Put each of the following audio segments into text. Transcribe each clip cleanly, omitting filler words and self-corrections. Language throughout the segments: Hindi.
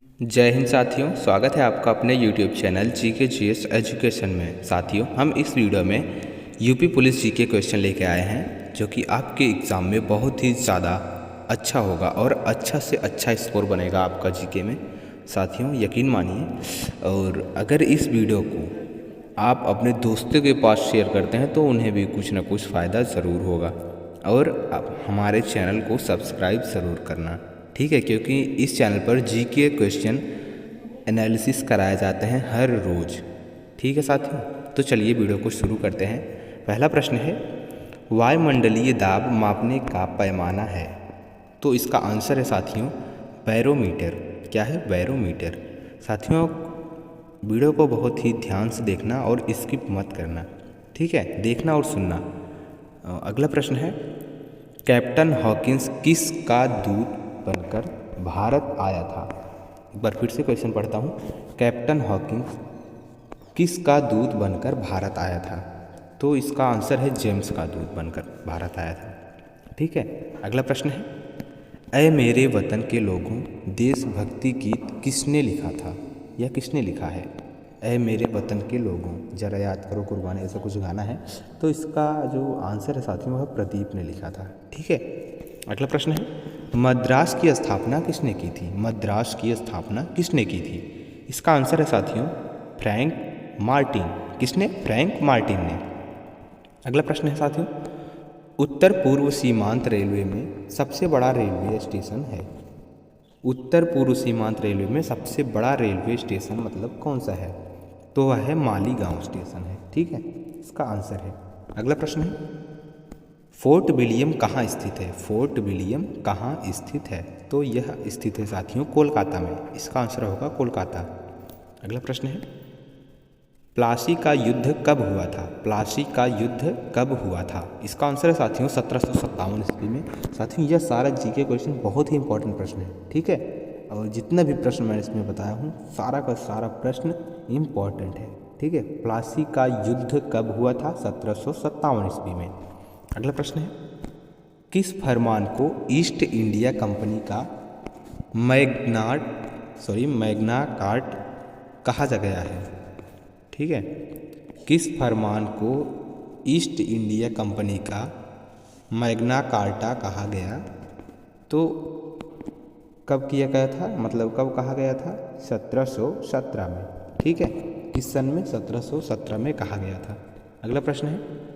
जय हिंद साथियों, स्वागत है आपका अपने YouTube channel GK GS education में। साथियों, हम इस वीडियो में यूपी पुलिस जीके क्वेश्चन लेके आए हैं जो कि आपके एग्ज़ाम में बहुत ही ज़्यादा अच्छा होगा और अच्छा से अच्छा स्कोर बनेगा आपका जीके में। साथियों, यकीन मानिए, और अगर इस वीडियो को आप अपने दोस्तों के पास शेयर करते हैं तो उन्हें भी कुछ ना कुछ फ़ायदा ज़रूर होगा। और आप हमारे चैनल को सब्सक्राइब ज़रूर करना, ठीक है, क्योंकि इस चैनल पर जीके क्वेश्चन एनालिसिस कराए जाते हैं हर रोज़। ठीक है साथियों, तो चलिए वीडियो को शुरू करते हैं। पहला प्रश्न है, वायुमंडलीय दाब मापने का पैमाना है। तो इसका आंसर है साथियों बैरोमीटर। क्या है? बैरोमीटर। साथियों, वीडियो को बहुत ही ध्यान से देखना और स्किप मत करना, ठीक है, देखना और सुनना। अगला प्रश्न है, कैप्टन हॉकिंस किस का दूत बनकर भारत आया था? एक बार फिर से क्वेश्चन पढ़ता हूँ। कैप्टन हॉकिंस किस का दूत बनकर भारत आया था? तो इसका आंसर है जेम्स का दूत बनकर भारत आया था। ठीक है। अगला प्रश्न है, ऐ मेरे वतन के लोगों देशभक्ति गीत किसने लिखा था या किसने लिखा है? ऐ मेरे वतन के लोगों, जरा याद करो कुर्बानी, ऐसा कुछ गाना है। तो इसका जो आंसर है साथियों वह प्रदीप ने लिखा था। ठीक है। अगला प्रश्न है, मद्रास की स्थापना किसने की थी? मद्रास की स्थापना किसने की थी? इसका आंसर है साथियों फ्रैंक मार्टिन। किसने? फ्रैंक मार्टिन ने। अगला प्रश्न है साथियों, उत्तर पूर्व सीमांत रेलवे में सबसे बड़ा रेलवे स्टेशन है। उत्तर पूर्व सीमांत रेलवे में सबसे बड़ा रेलवे स्टेशन मतलब कौन सा है? तो वह है मालीगांव स्टेशन है। ठीक है, इसका आंसर है। अगला प्रश्न है, फोर्ट विलियम कहाँ स्थित है? फोर्ट विलियम कहाँ स्थित है? तो यह स्थित है साथियों कोलकाता में। इसका आंसर होगा कोलकाता। अगला प्रश्न है, प्लासी का युद्ध कब हुआ था? प्लासी का युद्ध कब हुआ था? इसका आंसर है साथियों 1757 ईस्वी में। साथियों, यह सारा जीके क्वेश्चन बहुत ही इंपॉर्टेंट प्रश्न है। ठीक है, और जितना भी प्रश्न मैंने इसमें बताया हूँ सारा का सारा प्रश्न इम्पॉर्टेंट है। ठीक है, प्लासी का युद्ध कब हुआ था? 1757 ईस्वी में। अगला प्रश्न है, किस फरमान को ईस्ट इंडिया कंपनी का मैग्ना कार्ट कहा जा गया है? ठीक है, किस फरमान को ईस्ट इंडिया कंपनी का मैग्ना कार्टा कहा गया? तो कब किया गया था, मतलब कब कहा गया था? 1717 में। ठीक है, किस सन में? 1717 में कहा गया था। अगला प्रश्न है,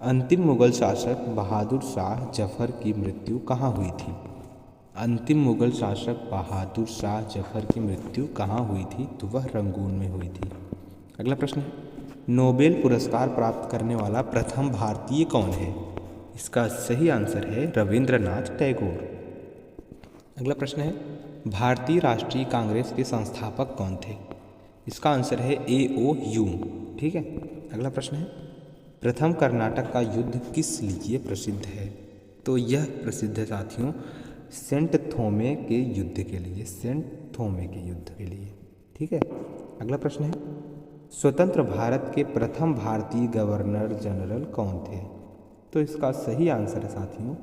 अंतिम मुगल शासक बहादुर शाह जफर की मृत्यु कहाँ हुई थी? अंतिम मुगल शासक बहादुर शाह जफर की मृत्यु कहाँ हुई थी? तो वह रंगून में हुई थी। अगला प्रश्न है, नोबेल पुरस्कार प्राप्त करने वाला प्रथम भारतीय कौन है? इसका सही आंसर है रविंद्रनाथ टैगोर। अगला प्रश्न है, भारतीय राष्ट्रीय कांग्रेस के संस्थापक कौन थे? इसका आंसर है A.O. ह्यूम। ठीक है। अगला प्रश्न है, प्रथम कर्नाटक का युद्ध किस लिए प्रसिद्ध है? तो यह प्रसिद्ध है साथियों सेंट थोमे के युद्ध के लिए। सेंट थोमे के युद्ध के लिए। ठीक है। अगला प्रश्न है, स्वतंत्र भारत के प्रथम भारतीय गवर्नर जनरल कौन थे? तो इसका सही आंसर है साथियों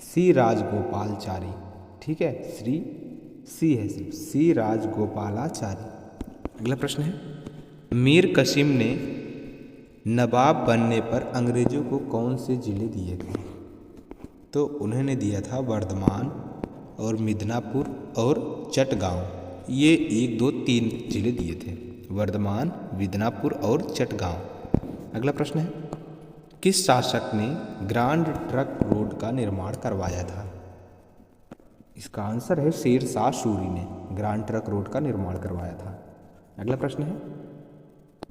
सी राजगोपालाचारी। ठीक है, सी राजगोपालाचारी। अगला प्रश्न है, मीर कासिम ने नवाब बनने पर अंग्रेजों को कौन से जिले दिए गए? तो उन्होंने दिया था वर्धमान और मिदनापुर और चटगांव। ये 1, 2, 3 जिले दिए थे, वर्धमान, मिदनापुर और चटगांव। अगला प्रश्न है, किस शासक ने ग्रांड ट्रंक रोड का निर्माण करवाया था? इसका आंसर है शेरशाह सूरी ने ग्रांड ट्रंक रोड का निर्माण करवाया था। अगला प्रश्न है,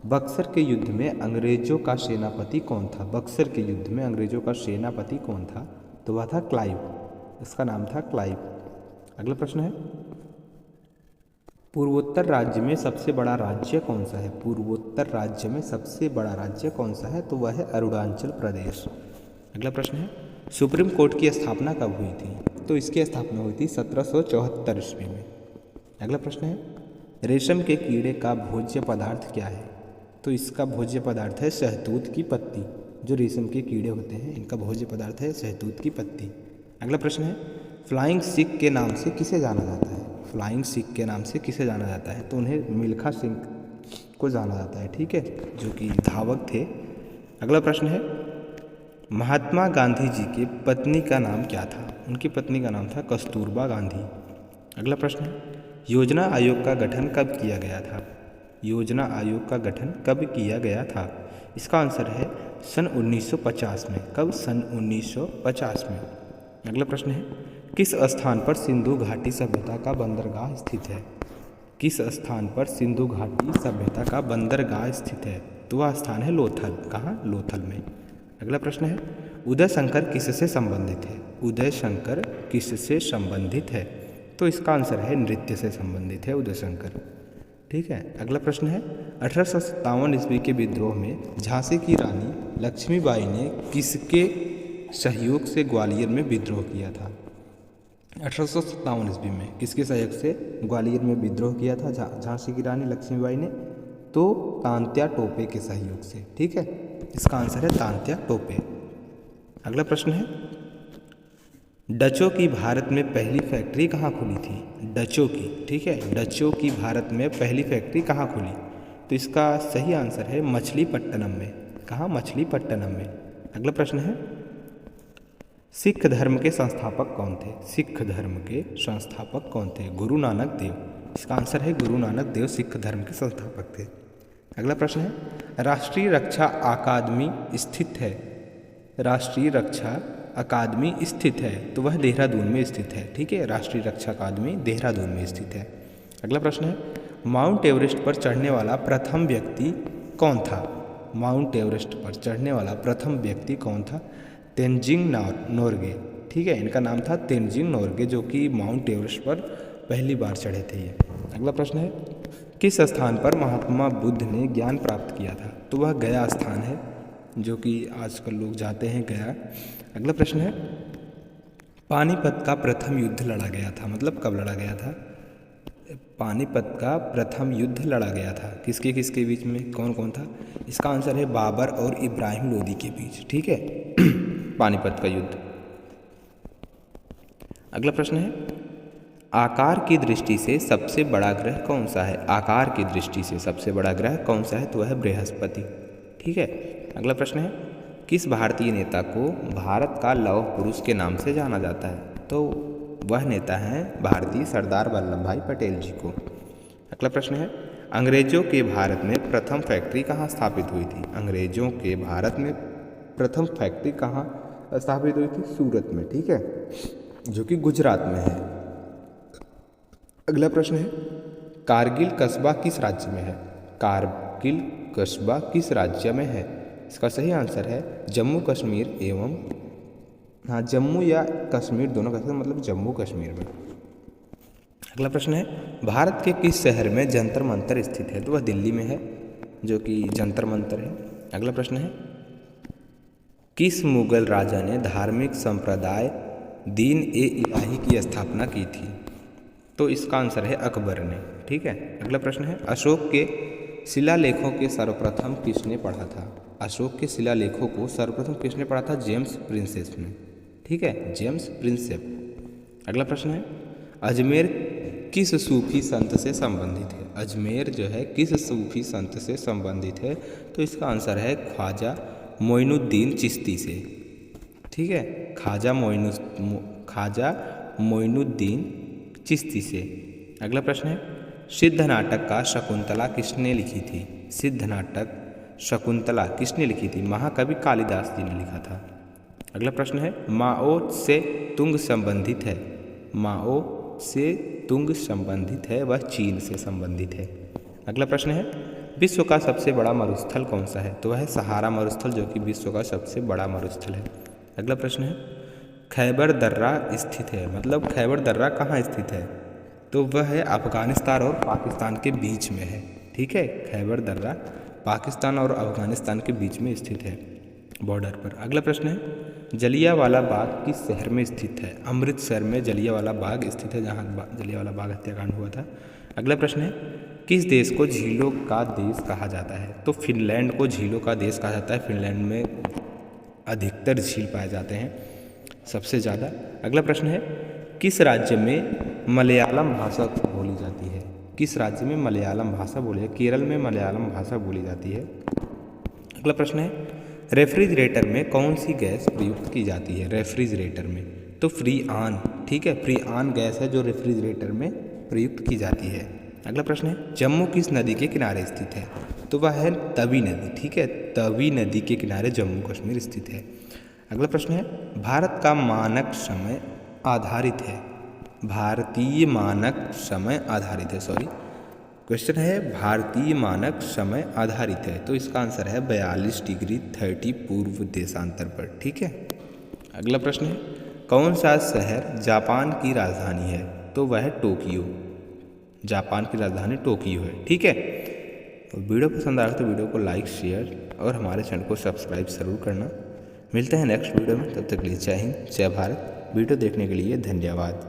बक्सर के युद्ध में अंग्रेजों का सेनापति कौन था? बक्सर के युद्ध में अंग्रेजों का सेनापति कौन था? तो वह था क्लाइव। इसका नाम था क्लाइव। अगला प्रश्न है, पूर्वोत्तर राज्य में सबसे बड़ा राज्य कौन सा है? पूर्वोत्तर राज्य में सबसे बड़ा राज्य कौन सा है? तो वह है अरुणाचल प्रदेश। अगला प्रश्न है, सुप्रीम कोर्ट की स्थापना कब हुई थी? तो इसकी स्थापना हुई थी 1774 ईस्वी में। अगला प्रश्न है, रेशम के कीड़े का भोज्य पदार्थ क्या है? तो इसका भोज्य पदार्थ है शहतूत की पत्ती। जो रेशम के कीड़े होते हैं इनका भोज्य पदार्थ है शहतूत की पत्ती। अगला प्रश्न है, फ्लाइंग सिख के नाम से किसे जाना जाता है? फ्लाइंग सिख के नाम से किसे जाना जाता है? तो उन्हें मिल्खा सिंह को जाना जाता है, ठीक है, जो कि धावक थे। अगला प्रश्न है, महात्मा गांधी जी की पत्नी का नाम क्या था? उनकी पत्नी का नाम था कस्तूरबा गांधी। अगला प्रश्न है, योजना आयोग का गठन कब किया गया था? योजना आयोग का गठन कब किया गया था? इसका आंसर है सन 1950 में। कब? सन 1950 में। अगला प्रश्न है, किस स्थान पर सिंधु घाटी सभ्यता का बंदरगाह स्थित है? किस स्थान पर सिंधु घाटी सभ्यता का बंदरगाह स्थित है? तो वह स्थान है लोथल। कहाँ? लोथल में। अगला प्रश्न है, उदय शंकर किससे संबंधित है? उदय शंकर किससे संबंधित है? तो इसका आंसर है नृत्य से संबंधित है उदय शंकर, ठीक है। अगला प्रश्न है, 1857 ईस्वी के विद्रोह में झांसी की रानी लक्ष्मीबाई ने किसके सहयोग से ग्वालियर में विद्रोह किया था? 1857 ईस्वी में किसके सहयोग से ग्वालियर में विद्रोह किया था झांसी की रानी लक्ष्मीबाई ने? तो तांत्या टोपे के सहयोग से, ठीक है। इसका आंसर है तांत्या टोपे। अगला प्रश्न है, डचों की भारत में पहली फैक्ट्री कहाँ खुली थी? डचों की, ठीक है, डचों की भारत में पहली फैक्ट्री कहाँ खुली? तो इसका सही आंसर है मछलीपट्टनम में। कहाँ? मछलीपट्टनम में। अगला प्रश्न है, सिख धर्म के संस्थापक कौन थे? सिख धर्म के संस्थापक कौन थे? गुरु नानक देव। इसका आंसर है गुरु नानक देव सिख धर्म के संस्थापक थे। अगला प्रश्न है, राष्ट्रीय रक्षा अकादमी स्थित है? राष्ट्रीय रक्षा अकादमी स्थित है तो वह देहरादून में स्थित है, ठीक है। राष्ट्रीय रक्षा अकादमी देहरादून में स्थित है। अगला प्रश्न है, माउंट एवरेस्ट पर चढ़ने वाला प्रथम व्यक्ति कौन था? माउंट एवरेस्ट पर चढ़ने वाला प्रथम व्यक्ति कौन था? तेनजिंग नोरगे, ठीक है, इनका नाम था तेनजिंग नोरगे, जो कि माउंट एवरेस्ट पर पहली बार चढ़े थे ये। अगला प्रश्न है, किस स्थान पर महात्मा बुद्ध ने ज्ञान प्राप्त किया था? तो वह गया स्थान है, जो कि आजकल लोग जाते हैं गया। अगला प्रश्न है, पानीपत का प्रथम युद्ध लड़ा गया था, मतलब कब लड़ा गया था? पानीपत का प्रथम युद्ध लड़ा गया था किसके किसके बीच में, कौन कौन था? इसका आंसर है बाबर और इब्राहिम लोदी के बीच, ठीक है, पानीपत का युद्ध। अगला प्रश्न है, आकार की दृष्टि से सबसे बड़ा ग्रह कौन सा है? आकार की दृष्टि से सबसे बड़ा ग्रह कौन सा है? तो वह बृहस्पति, ठीक है। अगला प्रश्न है, किस भारतीय नेता को भारत का लौह पुरुष के नाम से जाना जाता है? तो वह नेता हैं भारतीय सरदार वल्लभ भाई पटेल जी को। अगला प्रश्न है, अंग्रेजों के भारत में प्रथम फैक्ट्री कहाँ स्थापित हुई थी? अंग्रेजों के भारत में प्रथम फैक्ट्री कहाँ स्थापित हुई थी? सूरत में, ठीक है, जो कि गुजरात में है। अगला प्रश्न है, कारगिल कस्बा किस राज्य में है? कारगिल कस्बा किस राज्य में है? इसका सही आंसर है जम्मू कश्मीर एवं, हाँ, जम्मू या कश्मीर दोनों का, मतलब जम्मू कश्मीर में। अगला प्रश्न है, भारत के किस शहर में जंतर मंतर स्थित है? तो वह दिल्ली में है, जो कि जंतर मंतर है। अगला प्रश्न है, किस मुगल राजा ने धार्मिक संप्रदाय दीन ए इलाही की स्थापना की थी? तो इसका आंसर है अकबर ने, ठीक है। अगला प्रश्न है, अशोक के शिलालेखों के सर्वप्रथम किसने पढ़ा था? अशोक के शिलालेखों को सर्वप्रथम किसने पढ़ा था? जेम्स प्रिंसेप ने, ठीक है, जेम्स प्रिंसेप। अगला प्रश्न है, अजमेर किस सूफी संत से संबंधित है? अजमेर जो है किस सूफी संत से संबंधित है? तो इसका आंसर है ख्वाजा मोइनुद्दीन चिश्ती से, ठीक है, ख्वाजा मोइनुद्दीन चिश्ती से। अगला प्रश्न है, सिद्ध नाटक का शकुंतला किसने लिखी थी? सिद्ध नाटक शकुंतला किसने लिखी थी? महाकवि कालिदास जी ने लिखा था। अगला प्रश्न है, माओ से तुंग संबंधित है? माओ से तुंग संबंधित है, वह चीन से संबंधित है। अगला प्रश्न है, विश्व का सबसे बड़ा मरुस्थल कौन सा है? तो वह है सहारा मरुस्थल, जो कि विश्व का सबसे बड़ा मरुस्थल है। अगला प्रश्न है, खैबर दर्रा स्थित है, मतलब खैबर दर्रा कहाँ स्थित है? तो वह है अफगानिस्तान और पाकिस्तान के बीच में है, ठीक है, खैबर दर्रा पाकिस्तान और अफगानिस्तान के बीच में स्थित है, बॉर्डर पर। अगला प्रश्न है, जलियांवाला बाग किस शहर में स्थित है? अमृतसर में जलियांवाला बाग स्थित है, जहाँ जलियांवाला बाग हत्याकांड हुआ था। अगला प्रश्न है, किस देश को झीलों का देश कहा जाता है? तो फिनलैंड को झीलों का देश कहा जाता है। फिनलैंड में अधिकतर झील पाए जाते हैं, सबसे ज़्यादा। अगला प्रश्न है, किस राज्य में मलयालम भाषा बोली जाती है? किस राज्य में मलयालम भाषा बोली है? केरल में मलयालम भाषा बोली जाती है। अगला प्रश्न है, रेफ्रिजरेटर में कौन सी गैस प्रयुक्त की जाती है? रेफ्रिजरेटर में तो फ्रीऑन, ठीक है, फ्रीऑन गैस है जो रेफ्रिजरेटर में प्रयुक्त की जाती है। अगला प्रश्न है, जम्मू किस नदी के किनारे स्थित है? तो वह है तवी नदी, ठीक है, तवी नदी के किनारे जम्मू कश्मीर स्थित है। अगला प्रश्न है, भारत का मानक समय आधारित है? भारतीय मानक समय आधारित है, सॉरी, क्वेश्चन है भारतीय मानक समय आधारित है, तो इसका आंसर है 42 डिग्री 30 पूर्व देशांतर पर, ठीक है। अगला प्रश्न है, कौन सा शहर जापान की राजधानी है? तो वह है टोक्यो, जापान की राजधानी टोक्यो है, ठीक है। तो वीडियो पसंद आया तो वीडियो को लाइक, शेयर और हमारे चैनल को सब्सक्राइब ज़रूर करना। मिलते हैं नेक्स्ट वीडियो में, तब तक के लिए जय हिंद, जय भारत। वीडियो देखने के लिए धन्यवाद।